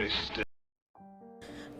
twist.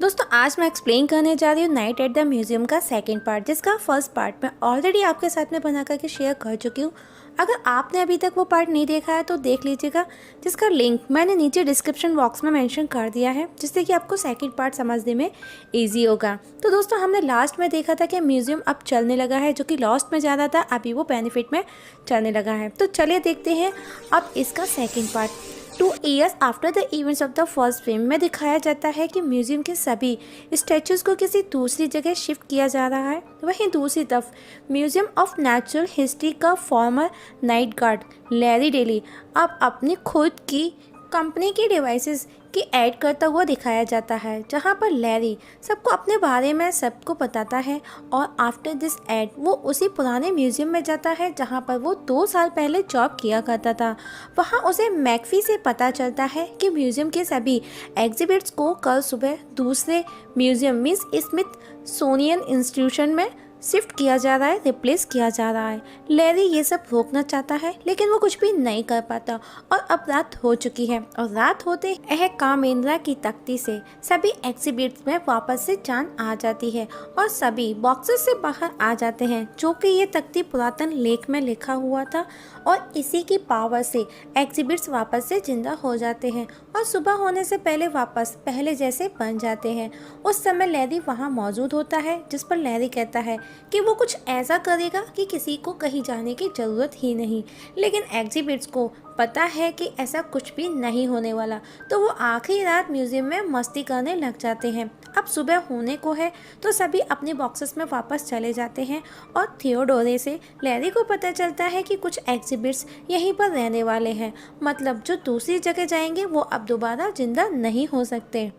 दोस्तों आज मैं एक्सप्लेन करने जा रही हूँ नाइट एट द म्यूज़ियम का सेकंड पार्ट, जिसका फर्स्ट पार्ट मैं ऑलरेडी आपके साथ में बना करके शेयर कर चुकी हूँ। अगर आपने अभी तक वो पार्ट नहीं देखा है तो देख लीजिएगा, जिसका लिंक मैंने नीचे डिस्क्रिप्शन बॉक्स में मेंशन कर दिया है, जिससे कि आपको सेकंड पार्ट समझने में ईजी होगा। तो दोस्तों हमने लास्ट में देखा था कि म्यूज़ियम अब चलने लगा है, जो कि लॉस्ट में जा रहा था, अभी वो बेनिफिट में चलने लगा है। तो चलिए देखते हैं अब इसका second part. 2 years after the events of the first film में दिखाया जाता है कि म्यूजियम के सभी स्टैचूज़ को किसी दूसरी जगह शिफ्ट किया जा रहा है। वहीं दूसरी तरफ म्यूजियम ऑफ नेचुरल हिस्ट्री का farmer night guard Larry daily अब अपनी खुद की कंपनी की डिवाइसेस की ऐड करता हुआ दिखाया जाता है, जहां पर लैरी सबको अपने बारे में सबको बताता है। और आफ्टर दिस ऐड वो उसी पुराने म्यूज़ियम में जाता है जहां पर वो 2 साल पहले जॉब किया करता था। वहां उसे मैकफी से पता चलता है कि म्यूज़ियम के सभी एग्जिबिट्स को कल सुबह दूसरे म्यूज़ियम मीन्स स्मिथसोनियन इंस्टीट्यूशन में शिफ्ट किया जा रहा है, रिप्लेस किया जा रहा है। लैरी ये सब रोकना चाहता है, लेकिन वो कुछ भी नहीं कर पाता। और अब रात हो चुकी है और रात होते यह कामेंद्रा की तख्ती से सभी एग्जिबिट्स में वापस से जान आ जाती है और सभी बॉक्सेस से बाहर आ जाते हैं, जो कि ये तख्ती पुरातन लेख में लिखा हुआ था। और इसी की पावर से एग्जिबिट्स वापस से जिंदा हो जाते हैं और सुबह होने से पहले वापस पहले जैसे बन जाते हैं। उस समय लैरी वहाँ मौजूद होता है, जिस पर लैरी कहता है कि वो कुछ ऐसा करेगा कि किसी को कहीं जाने की ज़रूरत ही नहीं। लेकिन एग्जिबिट्स को पता है कि ऐसा कुछ भी नहीं होने वाला, तो वो आखिरी रात म्यूज़ियम में मस्ती करने लग जाते हैं। अब सुबह होने को है तो सभी अपने बॉक्सेस में वापस चले जाते हैं और थियोडोरे से लैरी को पता चलता है कि कुछ एग्जिबिट्स यहीं पर रहने वाले हैं, मतलब जो दूसरी जगह जाएंगे वो अब दोबारा जिंदा नहीं हो सकते।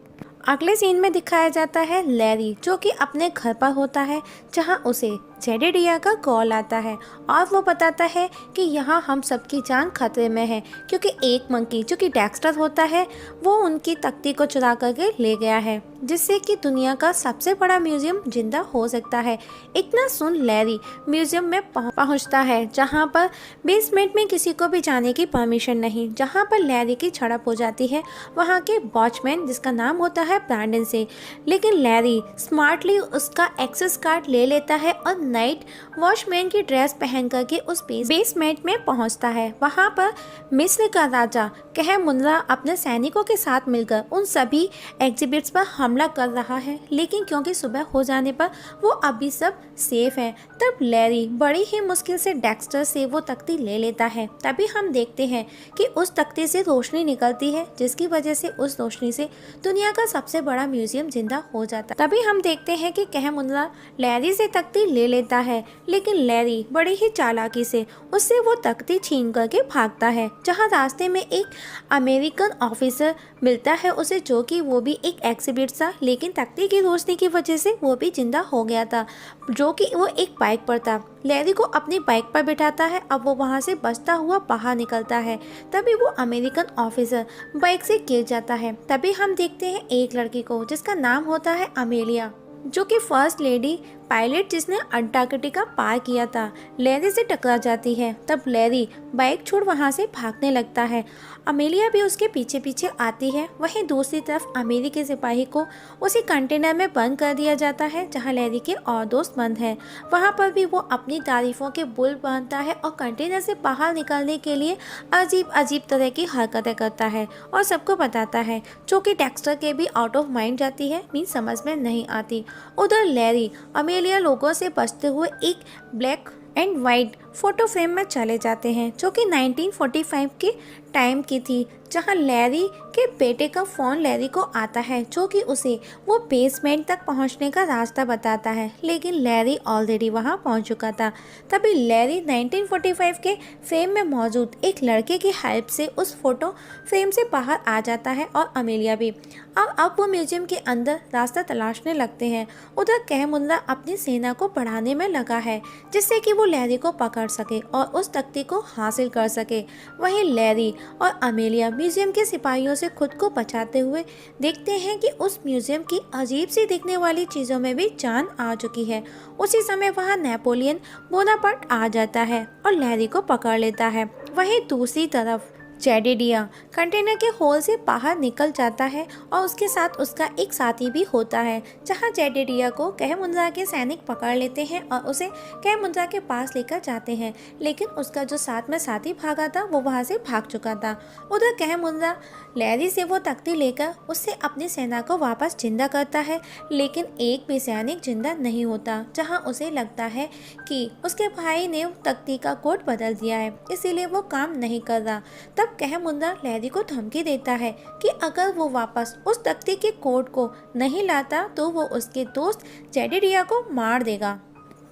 अगले सीन में दिखाया जाता है लैरी, जो कि अपने घर पर होता है, जहां उसे जेडेडिया का कॉल आता है और वो बताता है कि यहाँ हम सबकी जान खतरे में है, क्योंकि एक मंकी जो कि डेक्स्टर होता है वो उनकी तख्ती को चुरा करके ले गया है, जिससे कि दुनिया का सबसे बड़ा म्यूज़ियम जिंदा हो सकता है। इतना सुन लैरी म्यूज़ियम में पहुँचता है, जहाँ पर बेसमेंट में किसी को भी जाने की परमिशन नहीं। जहाँ पर लैरी की झड़प हो जाती है वहाँ के वॉचमैन, जिसका नाम होता है ब्रैंडन से। लेकिन लैरी स्मार्टली उसका एक्सेस कार्ड ले लेता है और नाइट वॉचमैन की ड्रेस पहन करके उस बेसमेंट में पहुंचता है। वहां पर मिस्र का राजा कहमुनरा अपने सैनिकों के साथ मिलकर उन सभी एग्जिबिट्स पर हमला कर रहा है, लेकिन क्योंकि सुबह हो जाने पर वो अभी सब सेफ है। तब लैरी बड़ी ही मुश्किल से डेक्स्टर से वो तख्ती ले लेता है। तभी हम देखते हैं कि उस तख्ती से रोशनी निकलती है, जिसकी वजह से उस रोशनी से दुनिया का सबसे बड़ा म्यूजियम जिंदा हो जाता है। तभी हम देखते हैं कि कहमुनरा लैरी से तख्ती ले लेता है, लेकिन लैरी बड़ी ही चालाकी से उससे वो तख्ती छीन करके भागता है। जहां रास्ते में एक अमेरिकन ऑफिसर मिलता है उसे, जो कि वो भी एक एग्जिबिट था, लेकिन तख्ती की रोशनी की वजह से वो भी जिंदा हो गया था, जो कि वो एक बाइक पर था। लैरी को अपनी बाइक पर बिठाता है। अब वो वहां से बचता हुआ बाहर निकलता है। तभी वो अमेरिकन ऑफिसर बाइक से गिर जाता है। तभी हम देखते हैं एक लड़की को, जिसका नाम होता है अमेलिया, जो कि फर्स्ट लेडी पायलट जिसने अंटार्कटिका पार किया था, लैरी से टकरा जाती है। तब लैरी बाइक छोड़ वहां से भागने लगता है। अमेलिया भी उसके पीछे पीछे आती है। वहीं दूसरी तरफ अमेरिकी सिपाही को उसी कंटेनर में बंद कर दिया जाता है जहां लैरी के और दोस्त बंद हैं। वहां पर भी वो अपनी तारीफों के बुल बांधता है और कंटेनर से बाहर निकलने के लिए अजीब अजीब तरह की हरकतें करता है और सबको बताता है, जो कि डेक्स्टर के भी आउट ऑफ माइंड जाती है, मीन समझ में नहीं आती। उधर लैरी अमेलिया लोगों से बचते हुए एक black and white photo frame में चले जाते हैं, जो कि 1945 के टाइम की थी, जहां लैरी के बेटे का फ़ोन लैरी को आता है, जो कि उसे वो बेसमेंट तक पहुंचने का रास्ता बताता है। लेकिन लैरी ऑलरेडी वहां पहुंच चुका था। तभी लैरी 1945 के फ्रेम में मौजूद एक लड़के की हेल्प से उस फोटो फ्रेम से बाहर आ जाता है और अमेलिया भी। अब वो म्यूजियम के अंदर रास्ता तलाशने लगते हैं। उधर कहमुनरा अपनी सेना को बढ़ाने में लगा है, जिससे कि वो लैरी को पकड़ सके और उस तख्ती को हासिल कर सके। वहीं लैरी और अमेलिया म्यूजियम के सिपाहियों से खुद को बचाते हुए देखते हैं कि उस म्यूजियम की अजीब सी दिखने वाली चीज़ों में भी जान आ चुकी है। उसी समय वहाँ नेपोलियन बोनापार्ट आ जाता है और लैरी को पकड़ लेता है। वहीं दूसरी तरफ जेडेडिया कंटेनर के होल से बाहर निकल जाता है और उसके साथ उसका एक साथी भी होता है, जहां जेडेडिया को कहमुंजा के सैनिक पकड़ लेते हैं और उसे कहमुंजा के पास लेकर जाते हैं। लेकिन उसका जो साथ में साथी भागा था वो वहां से भाग चुका था। उधर कहमुंजा लैरी से वो तख्ती लेकर उससे अपनी सेना को वापस जिंदा करता है, लेकिन एक भी सैनिक जिंदा नहीं होता, जहां उसे लगता है कि उसके भाई ने तख्ती का कोड बदल दिया है, इसीलिए वो काम नहीं कर रहा। तब कहमुंजा लैरी को धमकी देता है कि अगर वो वापस उस तख्ती के कोड को नहीं लाता तो वो उसके दोस्त जेडेडिया को मार देगा।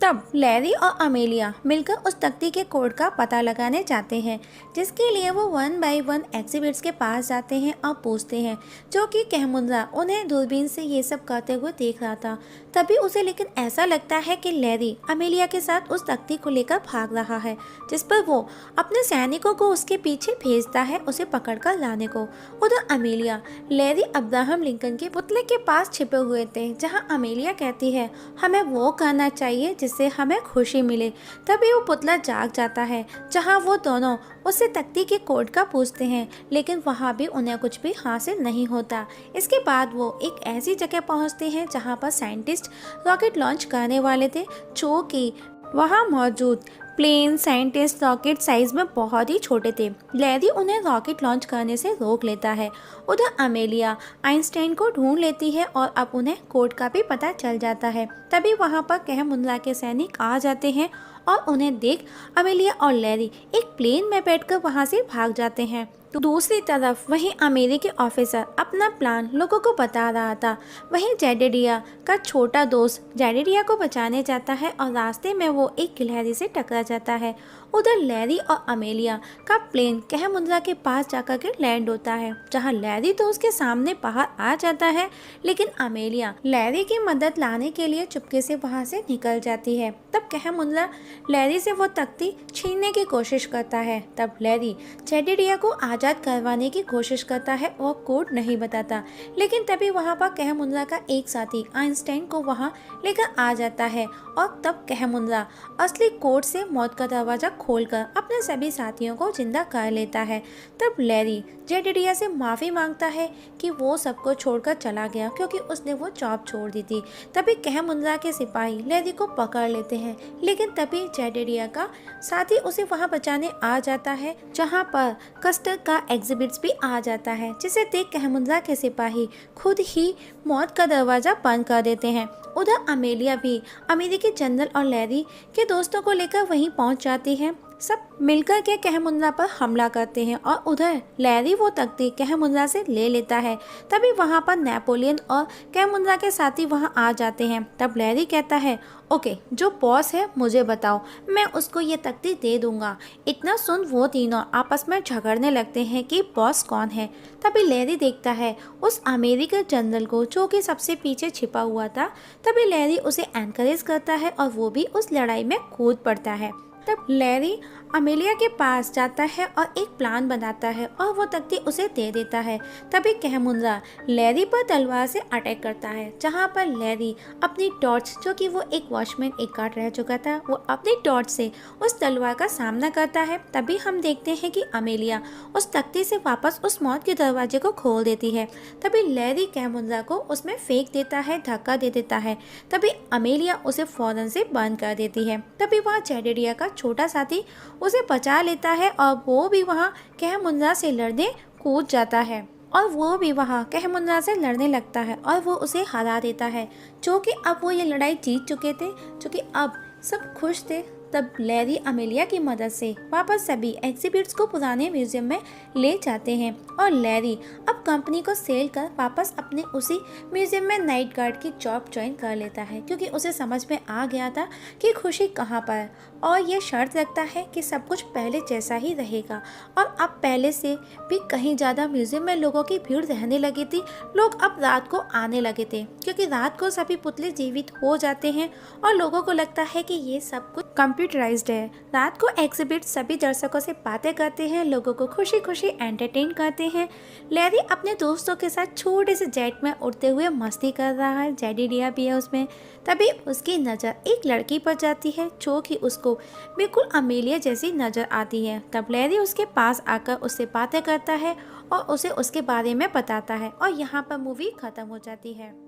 तब लैरी और अमेलिया मिलकर उस तख्ती के कोड का पता लगाने जाते हैं, जिसके लिए वो 1 बाय 1 एग्जिबिट्स के पास जाते हैं और पूछते हैं, जो कि कहमुंजा उन्हें दूरबीन से ये सब करते हुए देख रहा था। तभी उसे लेकिन ऐसा लगता है कि लैरी अमेलिया के साथ उस तख्ती को लेकर भाग रहा है, जिस पर वो अपने सैनिकों को उसके पीछे भेजता है उसे पकड़कर लाने को। उधर अमेलिया लैरी अब्राहम लिंकन के पुतले के पास छिपे हुए थे, जहां अमेलिया कहती है हमें वो करना चाहिए जिससे हमें खुशी मिले। तभी वो पुतला जाग जाता है, जहां वो दोनों उससे तख्ती के कोड का पूछते हैं, लेकिन वहां भी उन्हें कुछ भी हासिल नहीं होता। इसके बाद वो एक ऐसी जगह पहुंचते हैं जहां पर साइंटिस्ट रॉकेट लॉन्च करने वाले थे, जो कि वहां मौजूद प्लेन साइंटिस्ट रॉकेट साइज में बहुत ही छोटे थे। लैरी उन्हें रॉकेट लॉन्च करने से रोक लेता है। उधर अमेलिया आइंस्टाइन को ढूंढ लेती है और अब उन्हें कोड का भी पता चल जाता है। तभी वहां पर कहमुंजा के सैनिक आ जाते हैं और उन्हें देख अमेलिया और लैरी एक प्लेन में बैठकर वहां से भाग जाते हैं। तो दूसरी तरफ वहीं अमेरिकी ऑफिसर अपना प्लान लोगों को बता रहा था। वहीं जेडेडिया का छोटा दोस्त जेडेडिया को बचाने जाता है और रास्ते में वो एक गिलहरी से टकरा जाता है। उधर लैरी और अमेलिया का प्लेन कहमुंजा के पास जाकर के लैंड होता है, जहां लैरी तो उसके सामने बाहर आ जाता है, लेकिन अमेलिया लैरी की मदद लाने के लिए चुपके से वहां से निकल जाती है। तब कहमुंजा लैरी से वो तख्ती छीनने की कोशिश करता है। तब लैरी जेडेडिया को आज़ाद करवाने की कोशिश करता है और कोड नहीं बताता, लेकिन तभी वहां पर कहमुंजा का एक साथी आइंस्टाइन को वहां लेकर आ जाता है और तब कहमुंजा असली कोड से मौत का दरवाजा खोलकर अपने सभी साथियों को जिंदा कर लेता है। तब लैरी जेडेडिया से माफ़ी मांगता है कि वो सबको छोड़कर चला गया क्योंकि उसने वो जॉब छोड़ दी थी। तभी कहमुंजा के सिपाही लैरी को पकड़ लेते हैं, लेकिन तभी जेडेडिया का साथी उसे वहां बचाने आ जाता है, जहां पर कस्टर का एग्जिबिट्स भी आ जाता है, जिसे देख कहमुंजा के सिपाही खुद ही मौत का दरवाजा बंद कर देते हैं। उधर अमेलिया भी अमेरिकी जनरल और लैरी के दोस्तों को लेकर वहीं पहुंच जाती है। सब मिलकर के कहमुंजा पर हमला करते हैं और उधर लैरी वो तख्ती कहमुंजा से ले लेता है। तभी वहां पर नेपोलियन और कहमुंजा के साथी वहां आ जाते हैं। तब लैरी कहता है, ओके, जो बॉस है मुझे बताओ, मैं उसको ये तख्ती दे दूंगा। इतना सुन वो तीनों आपस में झगड़ने लगते हैं कि बॉस कौन है। तभी लैरी देखता है उस अमेरिकन जनरल को, जो कि सबसे पीछे छिपा हुआ था। तभी लैरी उसे एनकरेज करता है और वो भी उस लड़ाई में कूद पड़ता है। तब लैरी अमेलिया के पास जाता है और एक प्लान बनाता है और वो तख्ती उसे दे देता है। तभी कहमुंजा लैरी पर तलवार से अटैक करता है, जहां पर लैरी अपनी टॉर्च, जो कि वो एक वॉचमैन एक गार्ड रह चुका था, वो अपनी टॉर्च से उस तलवार का सामना करता है। तभी हम देखते हैं कि अमेलिया उस तख्ती से वापस उस मौत के दरवाजे को खोल देती है। तभी लैरी कहमुंजा को उसमें फेंक देता है, धक्का दे देता है। तभी अमेलिया उसे फौरन से बंद कर देती है। तभी वहाँ जेडेडिया का छोटा साथी उसे बचा लेता है और वो भी वहाँ कहमुंजा से लड़ने कूद जाता है और वो भी वहाँ कहमुंजा से लड़ने लगता है और वो उसे हरा देता है, जो कि अब वो ये लड़ाई जीत चुके थे, जो कि अब सब खुश थे। तब लैरी अमेलिया की मदद से वापस सभी एग्जिबिट्स को पुराने म्यूजियम में ले जाते हैं और लैरी अब कंपनी को सेल कर वापस अपने उसी म्यूजियम में नाइट गार्ड की जॉब ज्वाइन कर लेता है, क्योंकि उसे समझ में आ गया था कि खुशी कहाँ पर है और ये शर्त रखता है कि सब कुछ पहले जैसा ही रहेगा। और अब पहले से भी कहीं ज़्यादा म्यूजियम में लोगों की भीड़ रहने लगी थी। लोग अब रात को आने लगे थे, क्योंकि रात को सभी पुतले जीवित हो जाते हैं और लोगों को लगता है कि ये सब कुछ कंप्यूटर कंप्यूटराइज्ड है। रात को एग्जिबिट सभी दर्शकों से बातें करते हैं, लोगों को खुशी खुशी एंटरटेन करते हैं। लैरी अपने दोस्तों के साथ छोटे से जेट में उड़ते हुए मस्ती कर रहा है, जेडिडिया भी है उसमें। तभी उसकी नज़र एक लड़की पर जाती है जो कि उसको बिल्कुल अमेलिया जैसी नज़र आती है। तब लैरी उसके पास आकर उससे बातें करता है और उसे उसके बारे में बताता है और यहाँ पर मूवी ख़त्म हो जाती है।